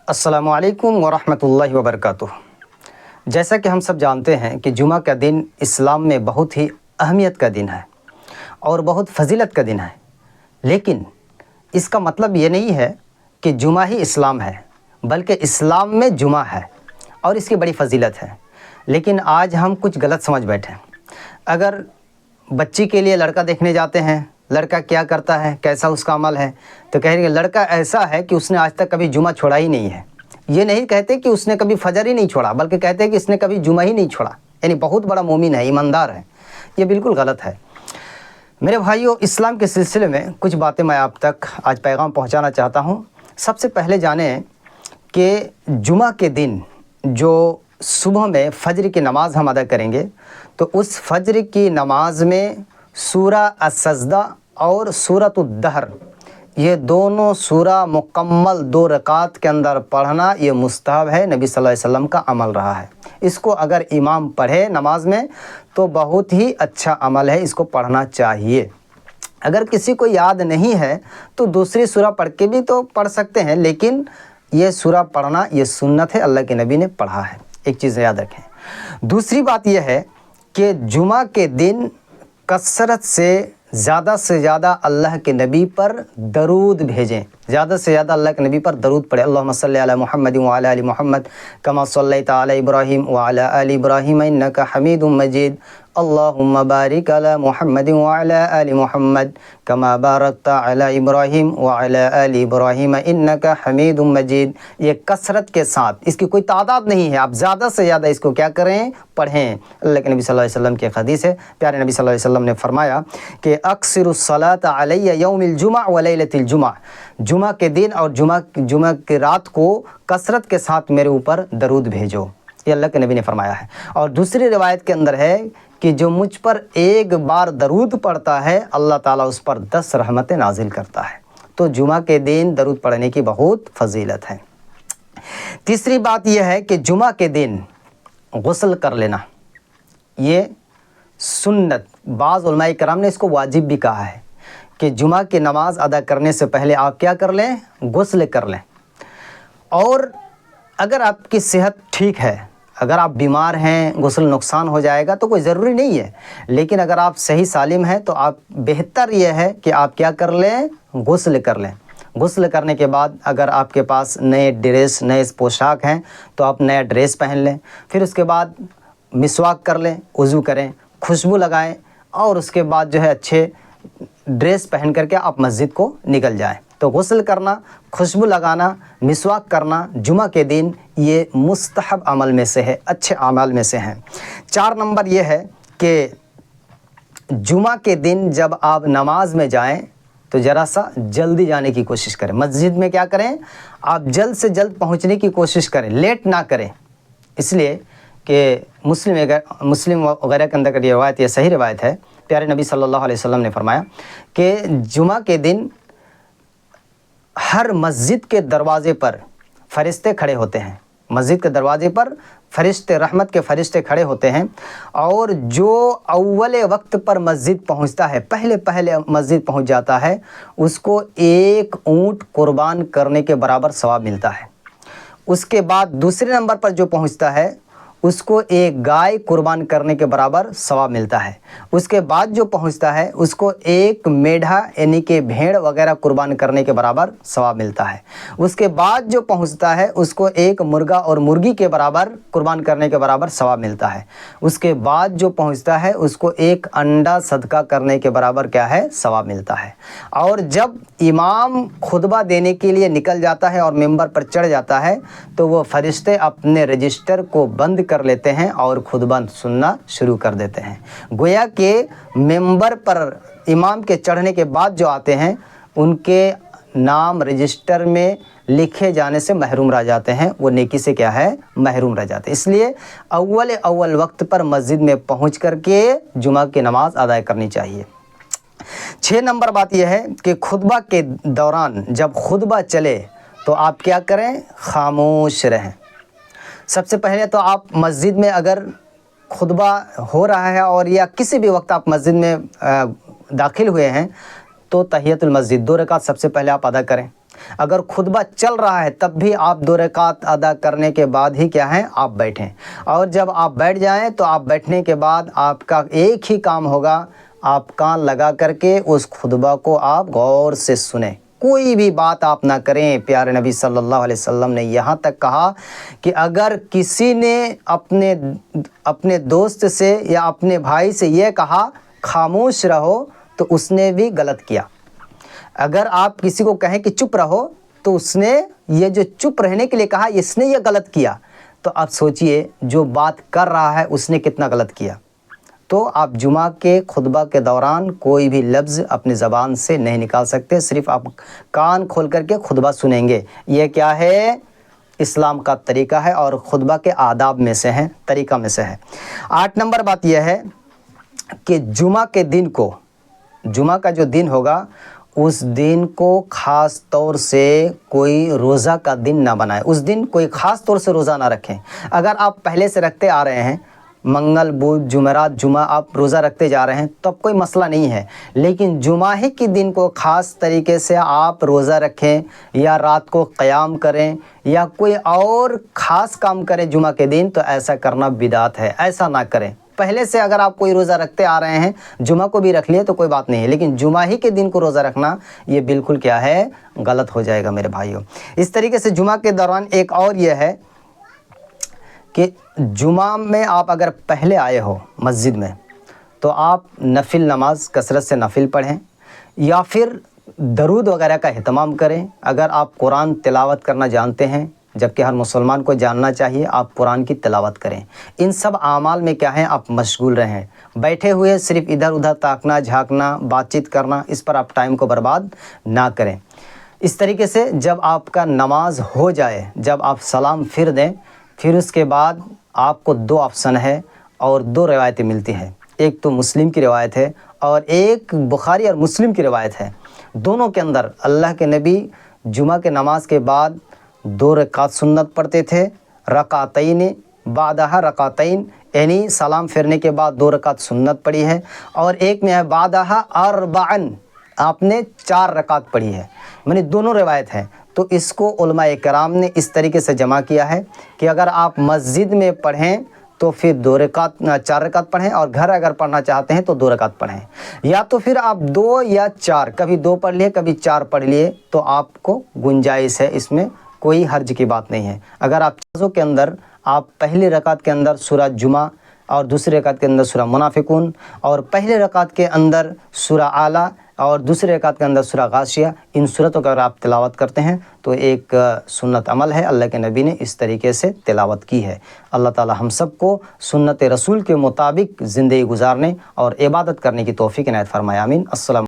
السلام علیکم ورحمۃ اللہ وبرکاتہ۔ جیسا کہ ہم سب جانتے ہیں کہ جمعہ کا دن اسلام میں بہت ہی اہمیت کا دن ہے اور بہت فضیلت کا دن ہے، لیکن اس کا مطلب یہ نہیں ہے کہ جمعہ ہی اسلام ہے، بلکہ اسلام میں جمعہ ہے اور اس کی بڑی فضیلت ہے۔ لیکن آج ہم کچھ غلط سمجھ بیٹھے ہیں۔ اگر بچی کے لیے لڑکا دیکھنے جاتے ہیں، لڑکا کیا کرتا ہے، کیسا اس کا عمل ہے، تو کہیں گے لڑکا ایسا ہے کہ اس نے آج تک کبھی جمعہ چھوڑا ہی نہیں ہے۔ یہ نہیں کہتے کہ اس نے کبھی فجر ہی نہیں چھوڑا، بلکہ کہتے ہیں کہ اس نے کبھی جمعہ ہی نہیں چھوڑا، یعنی بہت بڑا مومن ہے، ایماندار ہے۔ یہ بالکل غلط ہے۔ میرے بھائیوں، اسلام کے سلسلے میں کچھ باتیں میں آپ تک آج پیغام پہنچانا چاہتا ہوں۔ سب سے پہلے جانیں کہ جمعہ کے دن جو صبح میں فجر کی نماز ہم ادا کریں گے، تو اس فجر کی نماز میں سورہ السجدہ اور سورۃ الدہر، یہ دونوں سورہ مکمل 2 رکعات کے اندر پڑھنا یہ مستحب ہے، نبی صلی اللہ علیہ وسلم کا عمل رہا ہے۔ اس کو اگر امام پڑھے نماز میں تو بہت ہی اچھا عمل ہے، اس کو پڑھنا چاہیے۔ اگر کسی کو یاد نہیں ہے تو دوسری سورہ پڑھ کے بھی تو پڑھ سکتے ہیں، لیکن یہ سورہ پڑھنا یہ سنت ہے، اللہ کے نبی نے پڑھا ہے۔ ایک چیز یاد رکھیں۔ دوسری بات یہ ہے کہ جمعہ کے دن کثرت سے زیادہ اللہ کے نبی پر درود بھیجیں، زیادہ سے زیادہ اللہ کے نبی پر درود پڑھیں۔ اللہم صلی علی محمد وعلی آل محمد کما صلیت علی ابراہیم وعلی آل ابراہیم انک حمید مجید، اللہم بارک علی محمد وعلی آل محمد کما بارکت علی ابراہیم وعلی آل ابراہیم انک حمید مجید۔ یہ کثرت کے ساتھ، اس کی کوئی تعداد نہیں ہے، آپ زیادہ سے زیادہ اس کو کیا کریں، پڑھیں۔ اللہ کے نبی صلی اللہ علیہ وسلم کی ایک حدیث ہے، پیارے نبی صلی اللہ علیہ وسلم نے فرمایا کہ اکثر الصلاۃ علی یوم الجمعہ ولیلۃ الجمعہ، جمعہ کے دن اور جمعہ کی رات کو کثرت کے ساتھ میرے اوپر درود بھیجو، یہ اللہ کے نبی نے فرمایا ہے۔ اور دوسری روایت کے اندر ہے کہ جو مجھ پر ایک بار درود پڑھتا ہے اللہ تعالیٰ اس پر 10 رحمتیں نازل کرتا ہے۔ تو جمعہ کے دن درود پڑھنے کی بہت فضیلت ہے۔ تیسری بات یہ ہے کہ جمعہ کے دن غسل کر لینا یہ سنت، بعض علماء کرام نے اس کو واجب بھی کہا ہے کہ جمعہ کی نماز ادا کرنے سے پہلے آپ کیا کر لیں، غسل کر لیں۔ اور اگر آپ کی صحت ٹھیک ہے، اگر آپ بیمار ہیں، غسل نقصان ہو جائے گا تو کوئی ضروری نہیں ہے، لیکن اگر آپ صحیح سالم ہیں تو آپ بہتر یہ ہے کہ آپ کیا کر لیں، غسل کر لیں۔ غسل کرنے کے بعد اگر آپ کے پاس نئے ڈریس، نئے پوشاک ہیں تو آپ نیا ڈریس پہن لیں، پھر اس کے بعد مسواک کر لیں، وضو کریں، خوشبو لگائیں، اور اس کے بعد جو ہے اچھے ڈریس پہن کر کے آپ مسجد کو نکل جائیں۔ تو غسل کرنا، خوشبو لگانا، مسواک کرنا جمعہ کے دن یہ مستحب عمل میں سے ہے، اچھے اعمال میں سے ہیں۔ 4 نمبر یہ ہے کہ جمعہ کے دن جب آپ نماز میں جائیں تو ذرا سا جلدی جانے کی کوشش کریں۔ مسجد میں کیا کریں، آپ جلد سے جلد پہنچنے کی کوشش کریں، لیٹ نہ کریں۔ اس لیے کہ مسلم وغیرہ کے اندر یہ روایت، یہ صحیح روایت ہے، پیارے نبی صلی اللہ علیہ وسلم نے فرمایا کہ جمعہ کے دن ہر مسجد کے دروازے پر فرشتے کھڑے ہوتے ہیں، مسجد کے دروازے پر فرشتے، رحمت کے فرشتے کھڑے ہوتے ہیں، اور جو اول وقت پر مسجد پہنچتا ہے، پہلے مسجد پہنچ جاتا ہے، اس کو 1 اونٹ قربان کرنے کے برابر ثواب ملتا ہے۔ اس کے بعد دوسرے نمبر پر جو پہنچتا ہے اس کو 1 گائے قربان کرنے کے برابر ثواب ملتا ہے۔ اس کے بعد جو پہنچتا ہے اس کو 1 میڑھا یعنی کہ بھیڑ وغیرہ قربان کرنے کے برابر ثواب ملتا ہے۔ اس کے بعد جو پہنچتا ہے اس کو 1 مرغا اور مرغی کے برابر قربان کرنے کے برابر ثواب ملتا ہے۔ اس کے بعد جو پہنچتا ہے اس کو 1 انڈا صدقہ کرنے کے برابر کیا ہے، ثواب ملتا ہے۔ اور جب امام خطبہ دینے کے لیے نکل جاتا ہے اور ممبر پر چڑھ جاتا ہے تو وہ فرشتے اپنے رجسٹر کو بند کر لیتے ہیں اور خطبہ سننا شروع کر دیتے ہیں۔ گویا کہ ممبر پر امام کے چڑھنے کے بعد جو آتے ہیں ان کے نام رجسٹر میں لکھے جانے سے محروم رہ جاتے ہیں، وہ نیکی سے کیا ہے، محروم رہ جاتے ہیں۔ اس لیے اول وقت پر مسجد میں پہنچ کر کے جمعہ کی نماز ادا کرنی چاہیے۔ 6 نمبر بات یہ ہے کہ خطبہ کے دوران جب خطبہ چلے تو آپ کیا کریں، خاموش رہیں۔ سب سے پہلے تو آپ مسجد میں اگر خطبہ ہو رہا ہے اور یا کسی بھی وقت آپ مسجد میں داخل ہوئے ہیں تو تحیۃ المسجد 2 رکعت سب سے پہلے آپ ادا کریں۔ اگر خطبہ چل رہا ہے تب بھی آپ 2 رکعت ادا کرنے کے بعد ہی کیا ہے آپ بیٹھیں، اور جب آپ بیٹھ جائیں تو آپ بیٹھنے کے بعد آپ کا ایک ہی کام ہوگا، آپ کان لگا کر کے اس خطبہ کو آپ غور سے سنیں، کوئی بھی بات آپ نہ کریں۔ پیارے نبی صلی اللہ علیہ وسلم نے یہاں تک کہا کہ اگر کسی نے اپنے دوست سے یا اپنے بھائی سے یہ کہا خاموش رہو تو اس نے بھی غلط کیا۔ اگر آپ کسی کو کہیں کہ چپ رہو تو اس نے یہ جو چپ رہنے کے لیے کہا اس نے یہ غلط کیا، تو آپ سوچئے جو بات کر رہا ہے اس نے کتنا غلط کیا۔ تو آپ جمعہ کے خطبہ کے دوران کوئی بھی لفظ اپنی زبان سے نہیں نکال سکتے، صرف آپ کان کھول کر کے خطبہ سنیں گے۔ یہ کیا ہے؟ اسلام کا طریقہ ہے اور خطبہ کے آداب میں سے ہے، طریقہ میں سے ہے۔ 8 نمبر بات یہ ہے کہ جمعہ کے دن کو، جمعہ کا جو دن ہوگا اس دن کو خاص طور سے کوئی روزہ کا دن نہ بنائیں، اس دن کوئی خاص طور سے روزہ نہ رکھیں۔ اگر آپ پہلے سے رکھتے آ رہے ہیں، منگل بدھ جمعرات جمعہ آپ روزہ رکھتے جا رہے ہیں تو اب کوئی مسئلہ نہیں ہے، لیکن جمعہ ہی کے دن کو خاص طریقے سے آپ روزہ رکھیں یا رات کو قیام کریں یا کوئی اور خاص کام کریں جمعہ کے دن، تو ایسا کرنا بدعت ہے، ایسا نہ کریں۔ پہلے سے اگر آپ کوئی روزہ رکھتے آ رہے ہیں، جمعہ کو بھی رکھ لیے تو کوئی بات نہیں ہے، لیکن جمعہ ہی کے دن کو روزہ رکھنا یہ بالکل کیا ہے؟ غلط ہو جائے گا میرے بھائیوں۔ اس طریقے سے جمعہ کے دوران ایک اور یہ ہے کہ جمعہ میں آپ اگر پہلے آئے ہو مسجد میں تو آپ نفل نماز کثرت سے نفل پڑھیں یا پھر درود وغیرہ کا اہتمام کریں۔ اگر آپ قرآن تلاوت کرنا جانتے ہیں، جبکہ ہر مسلمان کو جاننا چاہیے، آپ قرآن کی تلاوت کریں۔ ان سب اعمال میں کیا ہے؟ آپ مشغول رہیں، بیٹھے ہوئے صرف ادھر ادھر تاکنا جھانکنا بات چیت کرنا، اس پر آپ ٹائم کو برباد نہ کریں۔ اس طریقے سے جب آپ کا نماز ہو جائے، جب آپ سلام پھر دیں، پھر اس کے بعد آپ کو 2 آپشن ہے اور 2 روایتیں ملتی ہیں، ایک تو مسلم کی روایت ہے اور ایک بخاری اور مسلم کی روایت ہے۔ دونوں کے اندر اللہ کے نبی جمعہ کے نماز کے بعد 2 رکعت سنت پڑھتے تھے، رکعتین بعدہا رکعتین، یعنی سلام پھیرنے کے بعد 2 رکعت سنت پڑھی ہے، اور ایک میں ہے بعدہا اربعن، آپ نے 4 رکعت پڑھی ہے، یعنی دونوں روایت ہیں۔ تو اس کو علماء کرام نے اس طریقے سے جمع کیا ہے کہ اگر آپ مسجد میں پڑھیں تو پھر 4 رکعت پڑھیں، اور گھر اگر پڑھنا چاہتے ہیں تو 2 رکعت پڑھیں، یا تو پھر آپ 2 یا 4، کبھی 2 پڑھ لیے کبھی 4 پڑھ لیے، تو آپ کو گنجائش ہے، اس میں کوئی حرج کی بات نہیں ہے۔ اگر آپ چیزوں کے اندر آپ پہلی رکعت کے اندر سورہ جمعہ اور دوسری رکعت کے اندر سورہ منافقون، اور پہلے رکعت کے اندر سورہ اعلیٰ اور دوسرے رکعت کے اندر سورہ غاشیہ، ان صورتوں کا اگر آپ تلاوت کرتے ہیں تو ایک سنت عمل ہے، اللہ کے نبی نے اس طریقے سے تلاوت کی ہے۔ اللہ تعالی ہم سب کو سنت رسول کے مطابق زندگی گزارنے اور عبادت کرنے کی توفیق عنایت فرمائے، آمین۔ السلام